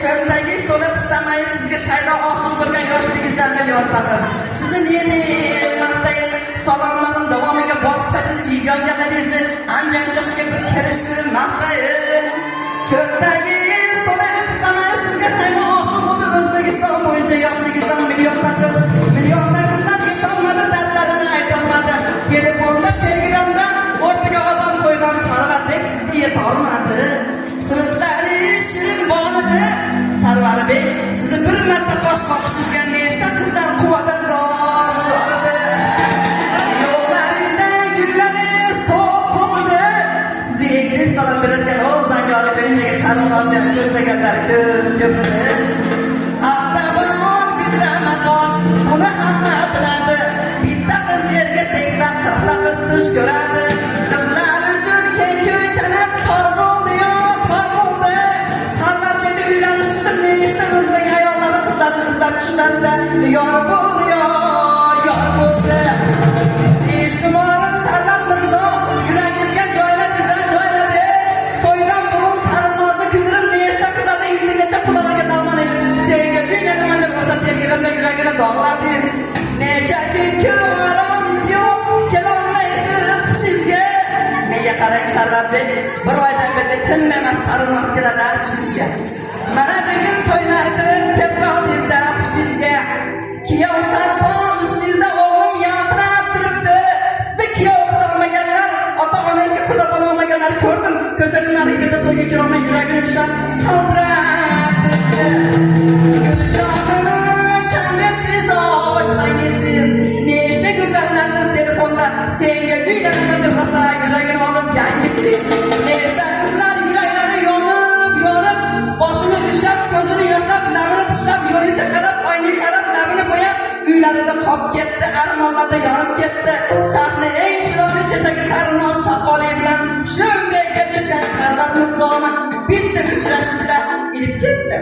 Çöldagi stolda pistamayı sizga shaydo oshib bo'lgan yoshligingizdan beri yodladim. Sizni ne maqtayin salomlarim davomiga bossangiz yig'onganlaringizni ancha-anchasiga bir kelishtirib maqtayin. Çöldagi stolda pistamayı sizga shaydo oshib bo'ldi. O'zbekiston bo'yicha yoshligingizdan millionlaringizdan yetolmadi, dardlarini aytolmadi. Telefonda, Telegramda o'rtaga odam qo'ygan Sarvarbek sizga yetolmadi. So'zlari shirin bo'ldi. Sarvarbek sizni bir marta qosh qoqishgan nechta qizlar quvvati zordi. Yo'llaringizda gullaringiz to'qildi. Sizga egilib salom beradigan o Zangiyorodagi sarvarbek ko'zlaganlar ko'p edi. Avtaboron bitta maqom buni hamma biladi. Bitta qiz yerga tegsa 40 ta qiz tush ko'radi. Qizlar uchun keng ko'chalar tor bo'ldi. Sarvarbekni uylanishda nechta o'zbek ayollari qizlarni izlab tushlarida yor bo'ldi. Ijtimoiy Sarvar Mirzo yuragingizga joyladiz. To'ydan burun sarinozni kuydirib nechta qizlarni internetda qulog'iga dalmon edib. Senga nima deb rosa Telegramda yuragini dog'ladingiz. Necha kunki orangiz yo'q, kelolmaysiz qishingizga. Menga qarang Sarvarbek, bir oydan beri tinmamas sarmaskalar tushingizga. Mana bugun to'ylarda tepqoldingizda qishingizga. Kiyov sarfon ustingizda o'g'lim yaltirab turibdi. Sizni kiyov qilolmaganlar, ota-onangizga quda bo'lmaganlar ko'rdim. Ko'chalarida to'yga kirolmay yuragini ushlab qaltirab turibdi. Nechta go'zallarni telefonda senga uylanaman deb rosa yuragini olib yangitdingiz. Nechta qizlar yuraklari yonib, boshini ushlab, ko'zini yoshlab, labini tishlab, yo'lingizga qarab, oynaga qarab, labini bo'yab, uylarida qolib ketdi, armonlarda yonib ketdi. Shahri eng chiroyli chechagi sarinoz chaqoli bilan shunday kelishgan Sarvar Mirzoni bitta uchrashuvda ilib ketdi.